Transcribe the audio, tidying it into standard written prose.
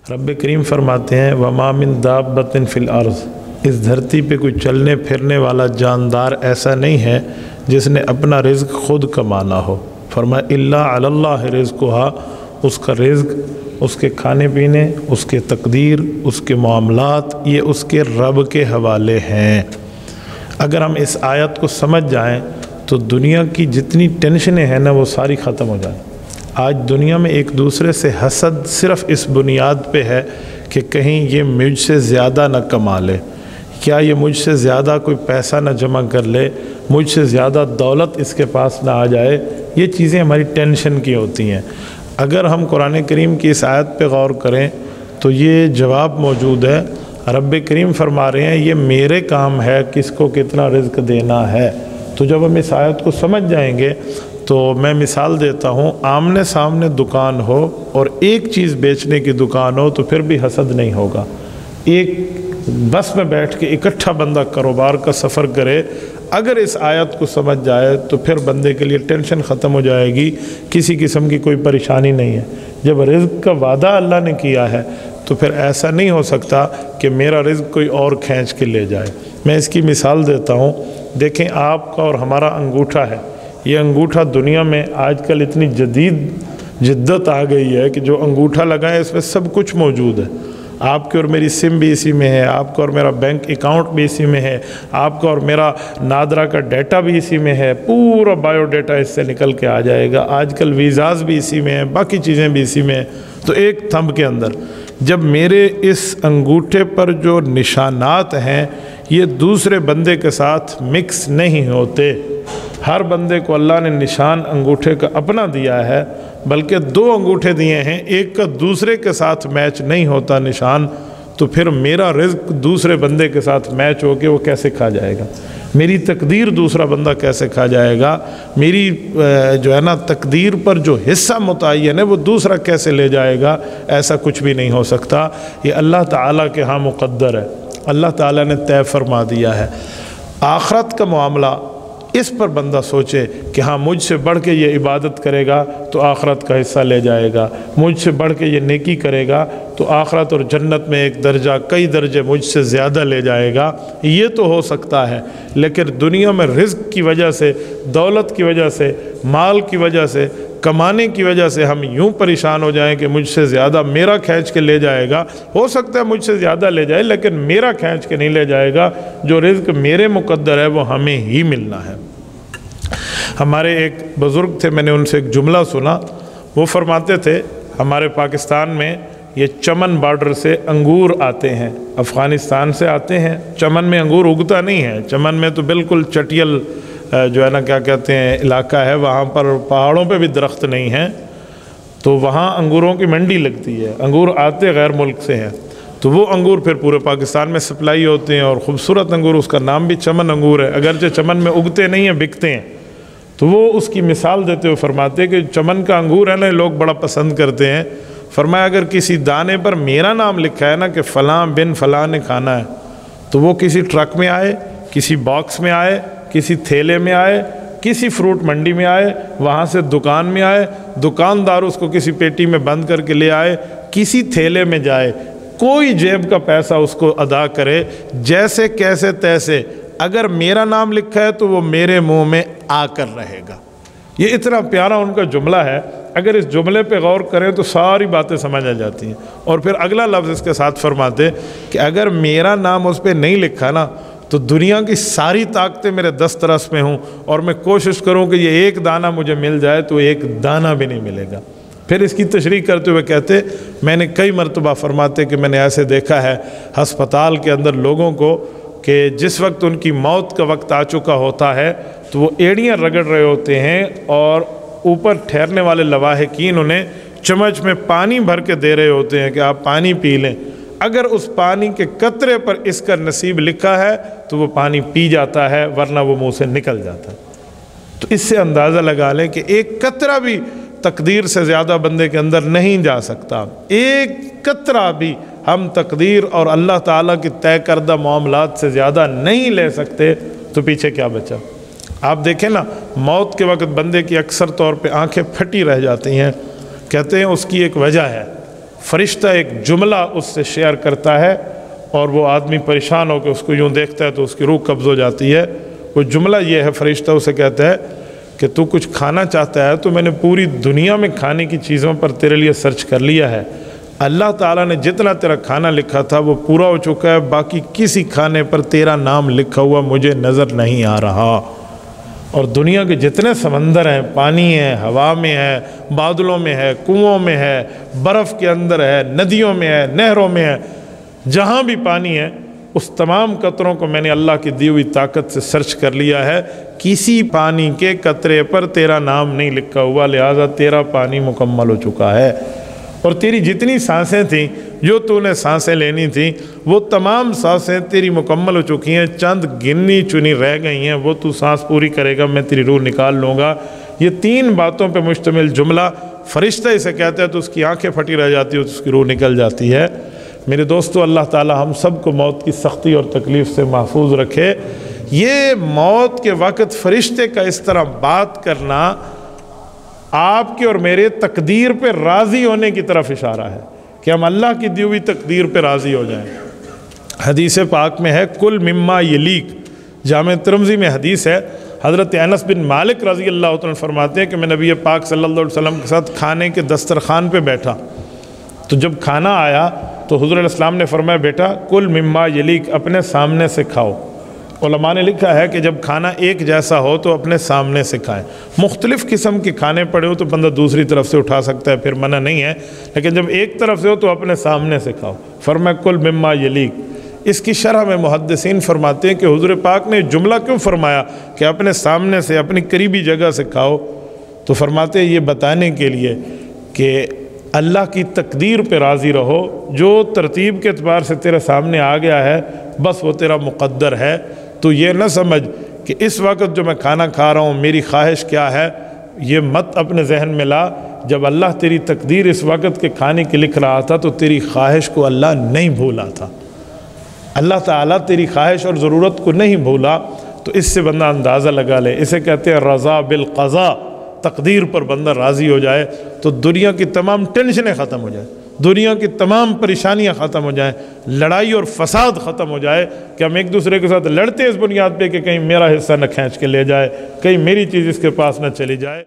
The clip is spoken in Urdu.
رب کریم فرماتے ہیں وما من دابۃ فی الارض، اس دھرتی پہ کوئی چلنے پھرنے والا جاندار ایسا نہیں ہے جس نے اپنا رزق خود کمانا ہو۔ فرمایا الا علی اللہ رزقھا، اس کا رزق، اس کے کھانے پینے، اس کے تقدیر، اس کے معاملات، یہ اس کے رب کے حوالے ہیں۔ اگر ہم اس آیت کو سمجھ جائیں تو دنیا کی جتنی ٹینشنیں ہیں نا وہ ساری ختم ہو جائیں۔ آج دنیا میں ایک دوسرے سے حسد صرف اس بنیاد پہ ہے کہ کہیں یہ مجھ سے زیادہ نہ کما لے، کیا یہ مجھ سے زیادہ کوئی پیسہ نہ جمع کر لے، مجھ سے زیادہ دولت اس کے پاس نہ آ جائے، یہ چیزیں ہماری ٹینشن کی ہوتی ہیں۔ اگر ہم قرآن کریم کی اس آیت پہ غور کریں تو یہ جواب موجود ہے۔ رب کریم فرما رہے ہیں یہ میرے کام ہے کس کو کتنا رزق دینا ہے۔ تو جب ہم اس آیت کو سمجھ جائیں گے تو میں مثال دیتا ہوں، آمنے سامنے دکان ہو اور ایک چیز بیچنے کی دکان ہو تو پھر بھی حسد نہیں ہوگا۔ ایک بس میں بیٹھ کے اکٹھا بندہ کاروبار کا سفر کرے، اگر اس آیت کو سمجھ جائے تو پھر بندے کے لیے ٹینشن ختم ہو جائے گی، کسی قسم کی کوئی پریشانی نہیں ہے۔ جب رزق کا وعدہ اللہ نے کیا ہے تو پھر ایسا نہیں ہو سکتا کہ میرا رزق کوئی اور کھینچ کے لے جائے۔ میں اس کی مثال دیتا ہوں، دیکھیں آپ کا اور ہمارا انگوٹھا ہے، یہ انگوٹھا دنیا میں آج کل اتنی جدت آ گئی ہے کہ جو انگوٹھا لگائیں اس میں سب کچھ موجود ہے۔ آپ کے اور میری سم بھی اسی میں ہے، آپ کا اور میرا بینک اکاؤنٹ بھی اسی میں ہے، آپ کا اور میرا نادرا کا ڈیٹا بھی اسی میں ہے، پورا بایو ڈیٹا اس سے نکل کے آ جائے گا۔ آج کل ویزاز بھی اسی میں ہیں، باقی چیزیں بھی اسی میں ہیں۔ تو ایک تھمب کے اندر جب میرے اس انگوٹھے پر جو نشانات ہیں یہ دوسرے بندے کے ساتھ مکس نہیں ہوتے، ہر بندے کو اللہ نے نشان انگوٹھے کا اپنا دیا ہے، بلکہ دو انگوٹھے دیے ہیں، ایک کا دوسرے کے ساتھ میچ نہیں ہوتا نشان، تو پھر میرا رزق دوسرے بندے کے ساتھ میچ ہو کے وہ کیسے کھا جائے گا؟ میری تقدیر دوسرا بندہ کیسے کھا جائے گا؟ میری جو ہے نا تقدیر پر جو حصہ متعین ہے وہ دوسرا کیسے لے جائے گا؟ ایسا کچھ بھی نہیں ہو سکتا۔ یہ اللہ تعالیٰ کے ہاں مقدر ہے، اللہ تعالیٰ نے طے فرما دیا ہے۔ آخرت کا معاملہ اس پر بندہ سوچے کہ ہاں مجھ سے بڑھ کے یہ عبادت کرے گا تو آخرت کا حصہ لے جائے گا، مجھ سے بڑھ کے یہ نیکی کرے گا تو آخرت اور جنت میں ایک درجہ کئی درجے مجھ سے زیادہ لے جائے گا۔ یہ تو ہو سکتا ہے، لیکن دنیا میں رزق کی وجہ سے، دولت کی وجہ سے، مال کی وجہ سے، کمانے کی وجہ سے ہم یوں پریشان ہو جائیں کہ مجھ سے زیادہ میرا کھینچ کے لے جائے گا۔ ہو سکتا ہے مجھ سے زیادہ لے جائے لیکن میرا کھینچ کے نہیں لے جائے گا، جو رزق میرے مقدر ہے وہ ہمیں ہی ملنا ہے۔ ہمارے ایک بزرگ تھے، میں نے ان سے ایک جملہ سنا، وہ فرماتے تھے ہمارے پاکستان میں یہ چمن بارڈر سے انگور آتے ہیں، افغانستان سے آتے ہیں، چمن میں انگور اگتا نہیں ہے، چمن میں تو بالکل چٹیل جو ہے نا کیا کہتے ہیں علاقہ ہے، وہاں پر پہاڑوں پہ بھی درخت نہیں ہیں، تو وہاں انگوروں کی منڈی لگتی ہے، انگور آتے غیر ملک سے ہیں، تو وہ انگور پھر پورے پاکستان میں سپلائی ہوتے ہیں، اور خوبصورت انگور، اس کا نام بھی چمن انگور ہے، اگرچہ چمن میں اگتے نہیں ہیں، بکتے ہیں۔ تو وہ اس کی مثال دیتے ہوئے فرماتے ہیں کہ چمن کا انگور ہے نا لوگ بڑا پسند کرتے ہیں، فرمایا اگر کسی دانے پر میرا نام لکھا ہے نا کہ فلاں بن فلاں نے کھانا ہے، تو وہ کسی ٹرک میں آئے، کسی باکس میں آئے، کسی تھیلے میں آئے، کسی فروٹ منڈی میں آئے، وہاں سے دکان میں آئے، دکاندار اس کو کسی پیٹی میں بند کر کے لے آئے، کسی تھیلے میں جائے، کوئی جیب کا پیسہ اس کو ادا کرے، جیسے کیسے تیسے، اگر میرا نام لکھا ہے تو وہ میرے منہ میں آ کر رہے گا۔ یہ اتنا پیارا ان کا جملہ ہے، اگر اس جملے پہ غور کریں تو ساری باتیں سمجھ آ جاتی ہیں۔ اور پھر اگلا لفظ اس کے ساتھ فرماتے کہ اگر میرا نام اس پہ نہیں لکھا نا تو دنیا کی ساری طاقتیں میرے دسترس میں ہوں اور میں کوشش کروں کہ یہ ایک دانہ مجھے مل جائے تو ایک دانہ بھی نہیں ملے گا۔ پھر اس کی تشریح کرتے ہوئے کہتے میں نے کئی مرتبہ فرماتے کہ میں نے ایسے دیکھا ہے ہسپتال کے اندر لوگوں کو کہ جس وقت ان کی موت کا وقت آ چکا ہوتا ہے تو وہ ایڑیاں رگڑ رہے ہوتے ہیں اور اوپر ٹھہرنے والے لواحقین انہیں چمچ میں پانی بھر کے دے رہے ہوتے ہیں کہ آپ پانی پی لیں، اگر اس پانی کے قطرے پر اس کا نصیب لکھا ہے تو وہ پانی پی جاتا ہے، ورنہ وہ منہ سے نکل جاتا ہے۔ تو اس سے اندازہ لگا لیں کہ ایک قطرہ بھی تقدیر سے زیادہ بندے کے اندر نہیں جا سکتا، ایک قطرہ بھی ہم تقدیر اور اللہ تعالیٰ کی طے کردہ معاملات سے زیادہ نہیں لے سکتے، تو پیچھے کیا بچا؟ آپ دیکھیں نا موت کے وقت بندے کی اکثر طور پہ آنکھیں پھٹی رہ جاتی ہیں، کہتے ہیں اس کی ایک وجہ ہے، فرشتہ ایک جملہ اس سے شیئر کرتا ہے اور وہ آدمی پریشان ہو کے اس کو یوں دیکھتا ہے تو اس کی روح قبض ہو جاتی ہے۔ وہ جملہ یہ ہے، فرشتہ اسے کہتا ہے کہ تو کچھ کھانا چاہتا ہے تو میں نے پوری دنیا میں کھانے کی چیزوں پر تیرے لیے سرچ کر لیا ہے، اللہ تعالیٰ نے جتنا تیرا کھانا لکھا تھا وہ پورا ہو چکا ہے، باقی کسی کھانے پر تیرا نام لکھا ہوا مجھے نظر نہیں آ رہا۔ اور دنیا کے جتنے سمندر ہیں، پانی ہے، ہوا میں ہے، بادلوں میں ہے، کنوؤں میں ہے، برف کے اندر ہے، ندیوں میں ہے، نہروں میں ہے، جہاں بھی پانی ہے اس تمام قطروں کو میں نے اللہ کی دی ہوئی طاقت سے سرچ کر لیا ہے، کسی پانی کے قطرے پر تیرا نام نہیں لکھا ہوا، لہٰذا تیرا پانی مکمل ہو چکا ہے۔ اور تیری جتنی سانسیں تھیں، جو تو نے سانسیں لینی تھیں، وہ تمام سانسیں تیری مکمل ہو چکی ہیں، چند گنی چنی رہ گئی ہیں، وہ تو سانس پوری کرے گا، میں تیری روح نکال لوں گا۔ یہ 3 باتوں پہ مشتمل جملہ فرشتہ اسے کہتا ہے تو اس کی آنکھیں پھٹی رہ جاتی ہے، اس کی روح نکل جاتی ہے۔ میرے دوستو، اللہ تعالی ہم سب کو موت کی سختی اور تکلیف سے محفوظ رکھے۔ یہ موت کے وقت فرشتے کا اس طرح بات کرنا آپ کے اور میرے تقدیر پہ راضی ہونے کی طرف اشارہ ہے کہ ہم اللہ کی دی ہوئی تقدیر پہ راضی ہو جائیں۔ حدیث پاک میں ہے کل مما یلیک، جامع ترمذی میں حدیث ہے، حضرت انس بن مالک رضی اللہ عنہ فرماتے ہیں کہ میں نبی پاک صلی اللہ علیہ وسلم کے ساتھ کھانے کے دسترخوان پہ بیٹھا، تو جب کھانا آیا تو حضور علیہ السلام نے فرمایا بیٹا کل مما یلیک، اپنے سامنے سے کھاؤ۔ علماء نے لکھا ہے کہ جب کھانا ایک جیسا ہو تو اپنے سامنے سے کھائیں، مختلف قسم کے کھانے پڑے ہو تو بندہ دوسری طرف سے اٹھا سکتا ہے، پھر منع نہیں ہے، لیکن جب ایک طرف سے ہو تو اپنے سامنے سے کھاؤ۔ فرمایا کل مما یلیک۔ اس کی شرح میں محدثین فرماتے ہیں کہ حضور پاک نے جملہ کیوں فرمایا کہ اپنے سامنے سے، اپنی قریبی جگہ سے کھاؤ؟ تو فرماتے ہیں یہ بتانے کے لیے کہ اللہ کی تقدیر پہ راضی رہو، جو ترتیب کے اعتبار سے تیرے سامنے آ گیا ہے بس وہ تیرا مقدر ہے۔ تو یہ نہ سمجھ کہ اس وقت جو میں کھانا کھا رہا ہوں میری خواہش کیا ہے، یہ مت اپنے ذہن میں لا۔ جب اللہ تیری تقدیر اس وقت کے کھانے کی لکھ رہا تھا تو تیری خواہش کو اللہ نہیں بھولا تھا، اللہ تعالیٰ تیری خواہش اور ضرورت کو نہیں بھولا۔ تو اس سے بندہ اندازہ لگا لے، اسے کہتے ہیں رضا بالقضاء، تقدیر پر بندہ راضی ہو جائے تو دنیا کی تمام ٹینشنیں ختم ہو جائیں، دنیا کی تمام پریشانیاں ختم ہو جائیں، لڑائی اور فساد ختم ہو جائے کہ ہم ایک دوسرے کے ساتھ لڑتے اس بنیاد پہ کہ کہیں میرا حصہ نہ کھینچ کے لے جائے، کہیں میری چیز اس کے پاس نہ چلی جائے۔